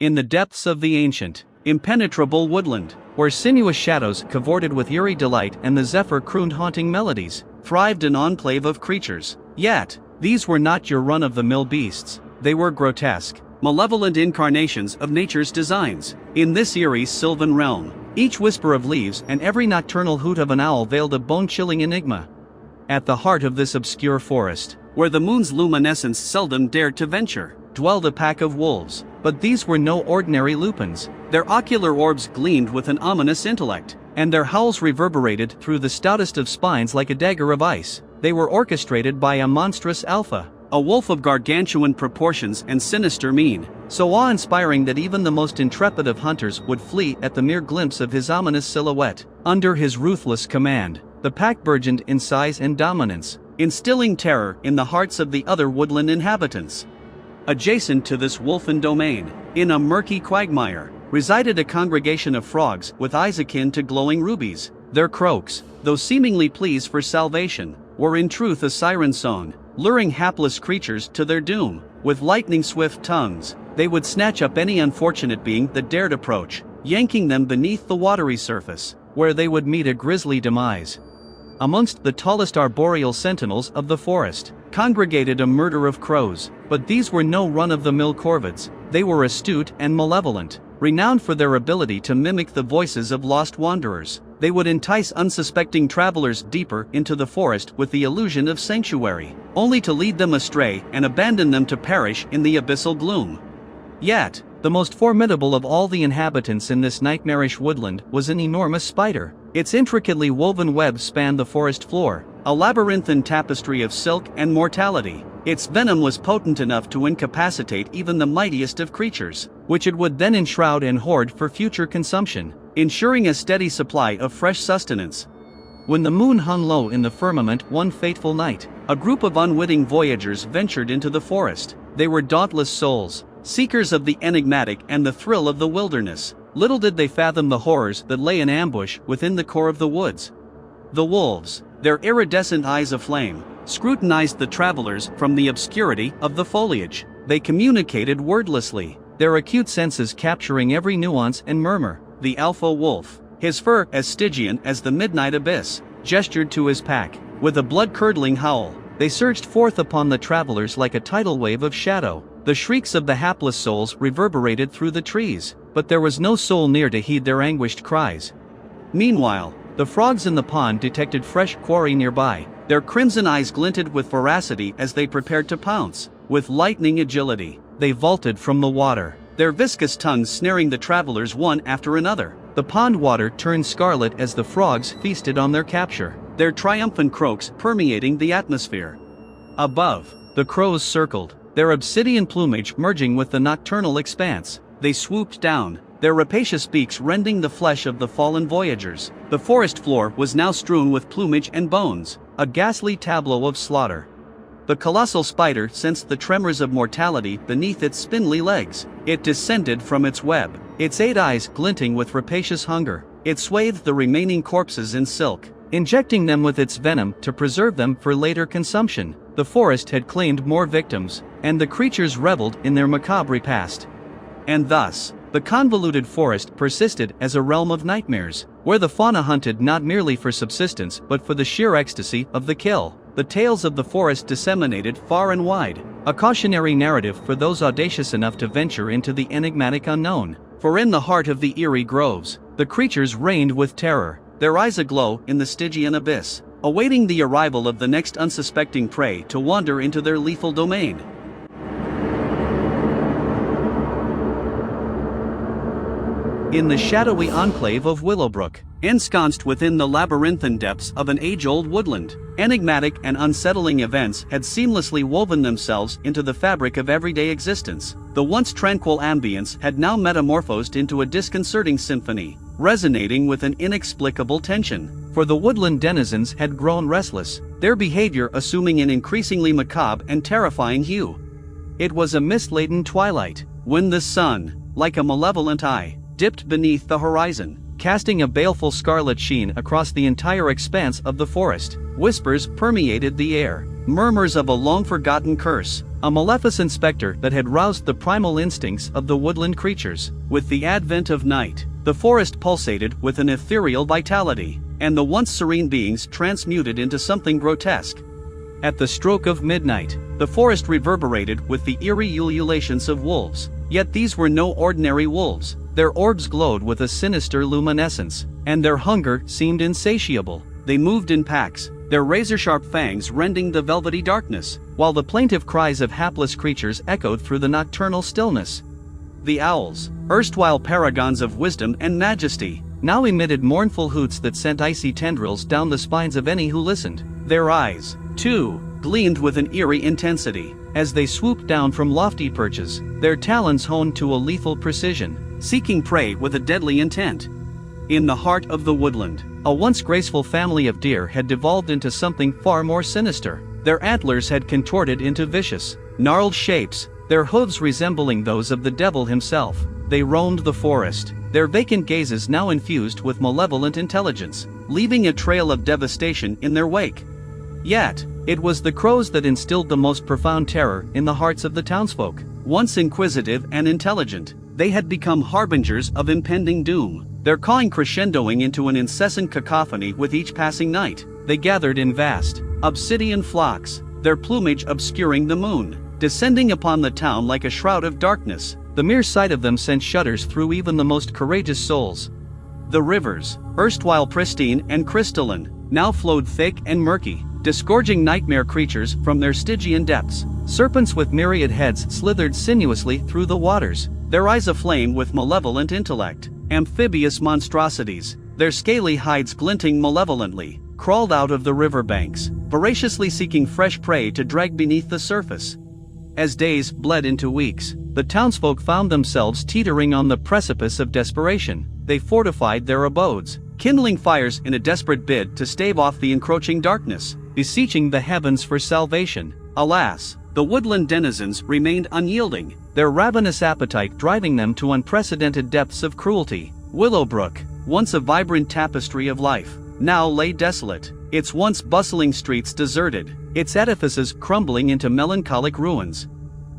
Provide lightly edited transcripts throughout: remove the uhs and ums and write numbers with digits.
In the depths of the ancient, impenetrable woodland, where sinuous shadows cavorted with eerie delight and the zephyr crooned haunting melodies, thrived an enclave of creatures. Yet, these were not your run-of-the-mill beasts. They were grotesque, malevolent incarnations of nature's designs. In this eerie sylvan realm, each whisper of leaves and every nocturnal hoot of an owl veiled a bone-chilling enigma. At the heart of this obscure forest, where the moon's luminescence seldom dared to venture, dwelled a pack of wolves. But these were no ordinary lupins. Their ocular orbs gleamed with an ominous intellect, and their howls reverberated through the stoutest of spines like a dagger of ice. They were orchestrated by a monstrous alpha, a wolf of gargantuan proportions and sinister mien, so awe-inspiring that even the most intrepid of hunters would flee at the mere glimpse of his ominous silhouette. Under his ruthless command, the pack burgeoned in size and dominance, instilling terror in the hearts of the other woodland inhabitants. Adjacent to this wolfen domain, in a murky quagmire, resided a congregation of frogs with eyes akin to glowing rubies. Their croaks, though seemingly pleas for salvation, were in truth a siren song, luring hapless creatures to their doom. With lightning-swift tongues, they would snatch up any unfortunate being that dared approach, yanking them beneath the watery surface, where they would meet a grisly demise. Amongst the tallest arboreal sentinels of the forest, congregated a murder of crows, but these were no run-of-the-mill corvids. They were astute and malevolent, renowned for their ability to mimic the voices of lost wanderers. They would entice unsuspecting travelers deeper into the forest with the illusion of sanctuary, only to lead them astray and abandon them to perish in the abyssal gloom. Yet, the most formidable of all the inhabitants in this nightmarish woodland was an enormous spider. Its intricately woven web spanned the forest floor, a labyrinthine tapestry of silk and mortality. Its venom was potent enough to incapacitate even the mightiest of creatures, which it would then enshroud and hoard for future consumption, ensuring a steady supply of fresh sustenance. When the moon hung low in the firmament one fateful night, a group of unwitting voyagers ventured into the forest. They were dauntless souls, seekers of the enigmatic and the thrill of the wilderness. Little did they fathom the horrors that lay in ambush within the core of the woods. The wolves, their iridescent eyes aflame, scrutinized the travelers from the obscurity of the foliage. They communicated wordlessly, their acute senses capturing every nuance and murmur. The alpha wolf, his fur as Stygian as the midnight abyss, gestured to his pack. With a blood-curdling howl, they surged forth upon the travelers like a tidal wave of shadow. The shrieks of the hapless souls reverberated through the trees, but there was no soul near to heed their anguished cries. Meanwhile, the frogs in the pond detected fresh quarry nearby. Their crimson eyes glinted with voracity as they prepared to pounce. With lightning agility, they vaulted from the water, their viscous tongues snaring the travelers one after another. The pond water turned scarlet as the frogs feasted on their capture, their triumphant croaks permeating the atmosphere. Above, the crows circled, their obsidian plumage merging with the nocturnal expanse. They swooped down, their rapacious beaks rending the flesh of the fallen voyagers. The forest floor was now strewn with plumage and bones, a ghastly tableau of slaughter. The colossal spider sensed the tremors of mortality beneath its spindly legs. It descended from its web, its 8 eyes glinting with rapacious hunger. It swathed the remaining corpses in silk, injecting them with its venom to preserve them for later consumption. The forest had claimed more victims, and the creatures reveled in their macabre repast. And thus, the convoluted forest persisted as a realm of nightmares, where the fauna hunted not merely for subsistence but for the sheer ecstasy of the kill. The tales of the forest disseminated far and wide, a cautionary narrative for those audacious enough to venture into the enigmatic unknown. For in the heart of the eerie groves, the creatures reigned with terror, their eyes aglow in the Stygian abyss, awaiting the arrival of the next unsuspecting prey to wander into their lethal domain. In the shadowy enclave of Willowbrook, ensconced within the labyrinthine depths of an age-old woodland, enigmatic and unsettling events had seamlessly woven themselves into the fabric of everyday existence. The once tranquil ambience had now metamorphosed into a disconcerting symphony, resonating with an inexplicable tension. For the woodland denizens had grown restless, their behavior assuming an increasingly macabre and terrifying hue. It was a mist-laden twilight, when the sun, like a malevolent eye, dipped beneath the horizon, casting a baleful scarlet sheen across the entire expanse of the forest. Whispers permeated the air, murmurs of a long-forgotten curse, a maleficent specter that had roused the primal instincts of the woodland creatures. With the advent of night, the forest pulsated with an ethereal vitality, and the once serene beings transmuted into something grotesque. At the stroke of midnight, the forest reverberated with the eerie ululations of wolves, yet these were no ordinary wolves. Their orbs glowed with a sinister luminescence, and their hunger seemed insatiable. They moved in packs, their razor-sharp fangs rending the velvety darkness, while the plaintive cries of hapless creatures echoed through the nocturnal stillness. The owls, erstwhile paragons of wisdom and majesty, now emitted mournful hoots that sent icy tendrils down the spines of any who listened. Their eyes, too, gleamed with an eerie intensity, as they swooped down from lofty perches, their talons honed to a lethal precision, seeking prey with a deadly intent. In the heart of the woodland, a once graceful family of deer had devolved into something far more sinister. Their antlers had contorted into vicious, gnarled shapes, their hooves resembling those of the devil himself. They roamed the forest, their vacant gazes now infused with malevolent intelligence, leaving a trail of devastation in their wake. Yet, it was the crows that instilled the most profound terror in the hearts of the townsfolk. Once inquisitive and intelligent, they had become harbingers of impending doom, their cawing crescendoing into an incessant cacophony with each passing night. They gathered in vast, obsidian flocks, their plumage obscuring the moon, descending upon the town like a shroud of darkness. The mere sight of them sent shudders through even the most courageous souls. The rivers, erstwhile pristine and crystalline, now flowed thick and murky, disgorging nightmare creatures from their Stygian depths. Serpents with myriad heads slithered sinuously through the waters, their eyes aflame with malevolent intellect. Amphibious monstrosities, their scaly hides glinting malevolently, crawled out of the riverbanks, voraciously seeking fresh prey to drag beneath the surface. As days bled into weeks, the townsfolk found themselves teetering on the precipice of desperation. They fortified their abodes, kindling fires in a desperate bid to stave off the encroaching darkness, beseeching the heavens for salvation. Alas, the woodland denizens remained unyielding, their ravenous appetite driving them to unprecedented depths of cruelty. Willowbrook, once a vibrant tapestry of life, now lay desolate, its once bustling streets deserted, its edifices crumbling into melancholic ruins.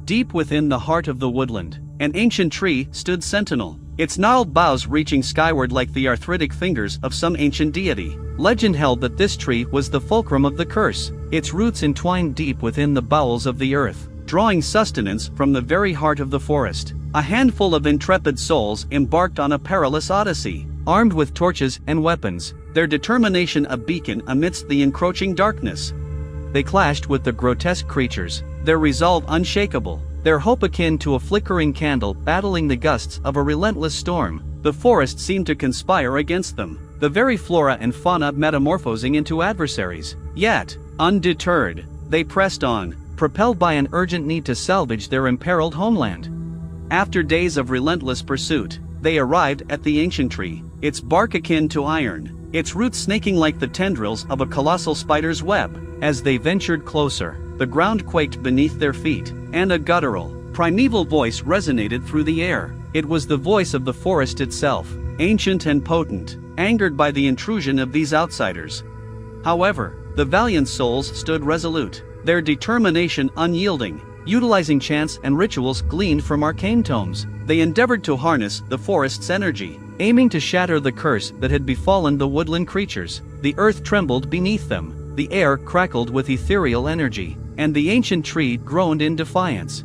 Deep within the heart of the woodland, an ancient tree stood sentinel, its gnarled boughs reaching skyward like the arthritic fingers of some ancient deity. Legend held that this tree was the fulcrum of the curse, its roots entwined deep within the bowels of the earth, drawing sustenance from the very heart of the forest. A handful of intrepid souls embarked on a perilous odyssey, armed with torches and weapons, their determination a beacon amidst the encroaching darkness. They clashed with the grotesque creatures, their resolve unshakable, their hope akin to a flickering candle battling the gusts of a relentless storm. The forest seemed to conspire against them, the very flora and fauna metamorphosing into adversaries. Yet, undeterred, they pressed on, propelled by an urgent need to salvage their imperiled homeland. After days of relentless pursuit, they arrived at the ancient tree, its bark akin to iron, its roots snaking like the tendrils of a colossal spider's web. As they ventured closer, the ground quaked beneath their feet, and a guttural, primeval voice resonated through the air. It was the voice of the forest itself, ancient and potent, angered by the intrusion of these outsiders. However, the valiant souls stood resolute, their determination unyielding. Utilizing chants and rituals gleaned from arcane tomes, they endeavored to harness the forest's energy, aiming to shatter the curse that had befallen the woodland creatures. The earth trembled beneath them, the air crackled with ethereal energy, and the ancient tree groaned in defiance.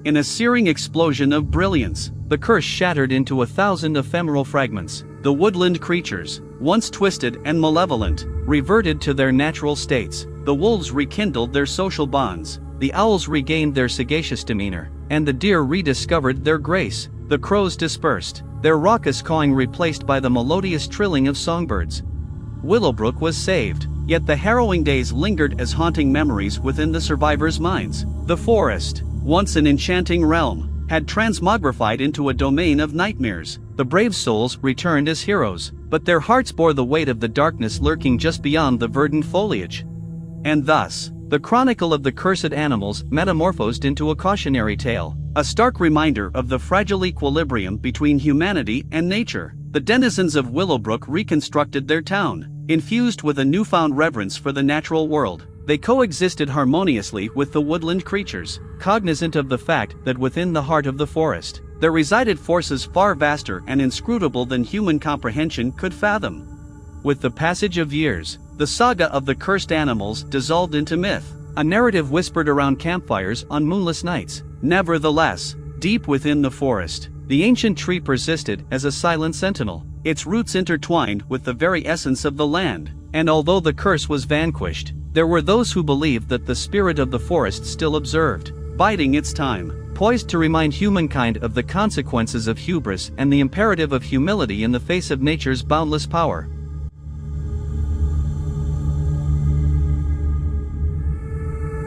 In a searing explosion of brilliance, the curse shattered into 1,000 ephemeral fragments. The woodland creatures, once twisted and malevolent, reverted to their natural states. The wolves rekindled their social bonds, the owls regained their sagacious demeanor, and the deer rediscovered their grace. The crows dispersed, their raucous cawing replaced by the melodious trilling of songbirds. Willowbrook was saved, yet the harrowing days lingered as haunting memories within the survivors' minds. The forest, once an enchanting realm, had transmogrified into a domain of nightmares. The brave souls returned as heroes, but their hearts bore the weight of the darkness lurking just beyond the verdant foliage. And thus, the chronicle of the cursed animals metamorphosed into a cautionary tale, a stark reminder of the fragile equilibrium between humanity and nature. The denizens of Willowbrook reconstructed their town, infused with a newfound reverence for the natural world. they coexisted harmoniously with the woodland creatures, cognizant of the fact that within the heart of the forest, there resided forces far vaster and inscrutable than human comprehension could fathom. With the passage of years, the saga of the cursed animals dissolved into myth, a narrative whispered around campfires on moonless nights. Nevertheless, deep within the forest, the ancient tree persisted as a silent sentinel, its roots intertwined with the very essence of the land, and although the curse was vanquished, there were those who believed that the spirit of the forest still observed, biding its time, poised to remind humankind of the consequences of hubris and the imperative of humility in the face of nature's boundless power.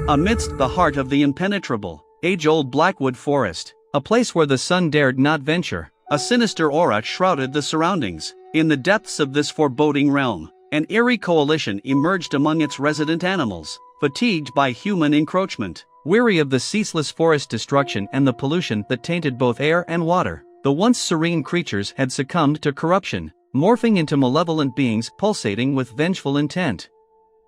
Amidst the heart of the impenetrable, age-old Blackwood Forest, a place where the sun dared not venture, a sinister aura shrouded the surroundings. In the depths of this foreboding realm, an eerie coalition emerged among its resident animals, fatigued by human encroachment, weary of the ceaseless forest destruction and the pollution that tainted both air and water. The once serene creatures had succumbed to corruption, morphing into malevolent beings pulsating with vengeful intent.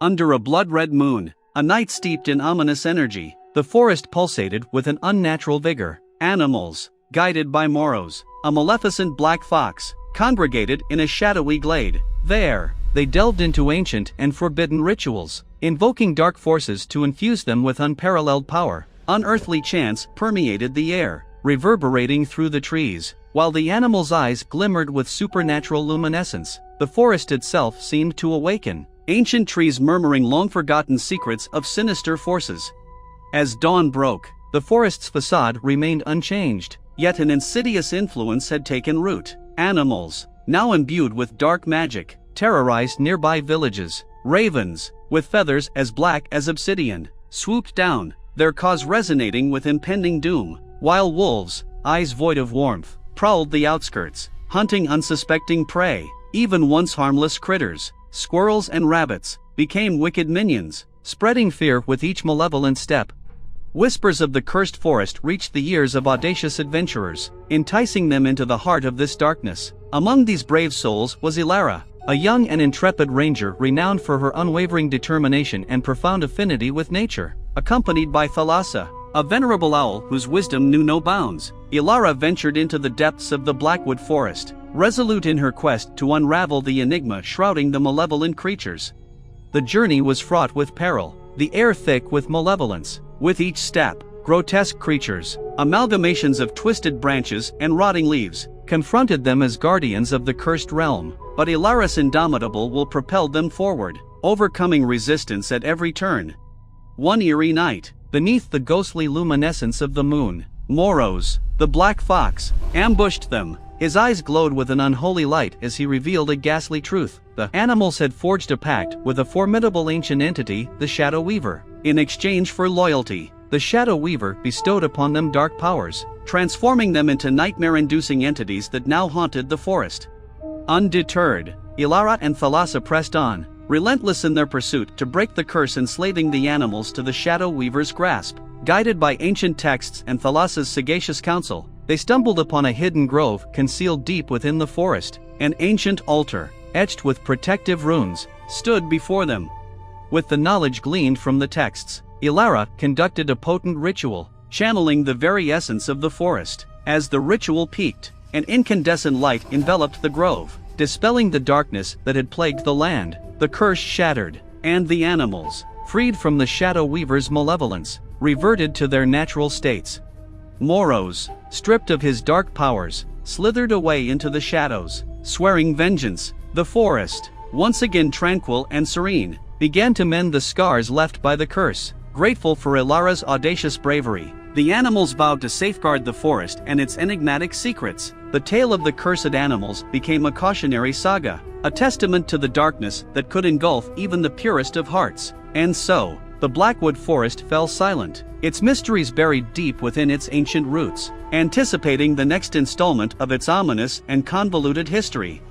Under a blood-red moon, a night steeped in ominous energy, the forest pulsated with an unnatural vigor. Animals, guided by Moros, a maleficent black fox, congregated in a shadowy glade. There, they delved into ancient and forbidden rituals, invoking dark forces to infuse them with unparalleled power. Unearthly chants permeated the air, reverberating through the trees, while the animals' eyes glimmered with supernatural luminescence. The forest itself seemed to awaken, ancient trees murmuring long-forgotten secrets of sinister forces. As dawn broke, the forest's facade remained unchanged, yet an insidious influence had taken root. Animals, now imbued with dark magic, terrorized nearby villages. Ravens, with feathers as black as obsidian, swooped down, their cause resonating with impending doom, while wolves, eyes void of warmth, prowled the outskirts, hunting unsuspecting prey. Even once harmless critters, squirrels and rabbits, became wicked minions, spreading fear with each malevolent step. Whispers of the cursed forest reached the ears of audacious adventurers, enticing them into the heart of this darkness. Among these brave souls was Elara, a young and intrepid ranger renowned for her unwavering determination and profound affinity with nature. Accompanied by Thalassa, a venerable owl whose wisdom knew no bounds, Elara ventured into the depths of the Blackwood Forest, resolute in her quest to unravel the enigma shrouding the malevolent creatures. The journey was fraught with peril, the air thick with malevolence. With each step, grotesque creatures, amalgamations of twisted branches and rotting leaves, confronted them as guardians of the cursed realm. But Elara's indomitable will propelled them forward, overcoming resistance at every turn. One eerie night, beneath the ghostly luminescence of the moon, Moros, the black fox, ambushed them. His eyes glowed with an unholy light as he revealed a ghastly truth. The animals had forged a pact with a formidable ancient entity, the Shadow Weaver. In exchange for loyalty, the Shadow Weaver bestowed upon them dark powers, transforming them into nightmare-inducing entities that now haunted the forest. Undeterred, Elara and Thalassa pressed on, relentless in their pursuit to break the curse enslaving the animals to the Shadow Weaver's grasp. Guided by ancient texts and Thalassa's sagacious counsel, they stumbled upon a hidden grove concealed deep within the forest. An ancient altar, etched with protective runes, stood before them. With the knowledge gleaned from the texts, Elara conducted a potent ritual, channeling the very essence of the forest. As the ritual peaked, an incandescent light enveloped the grove, dispelling the darkness that had plagued the land. The curse shattered, and the animals, freed from the Shadow Weaver's malevolence, reverted to their natural states. Moros, stripped of his dark powers, slithered away into the shadows, swearing vengeance. The forest, once again tranquil and serene, began to mend the scars left by the curse. Grateful for Elara's audacious bravery, the animals vowed to safeguard the forest and its enigmatic secrets. The tale of the cursed animals became a cautionary saga, a testament to the darkness that could engulf even the purest of hearts. And so, the Blackwood Forest fell silent, its mysteries buried deep within its ancient roots, anticipating the next installment of its ominous and convoluted history.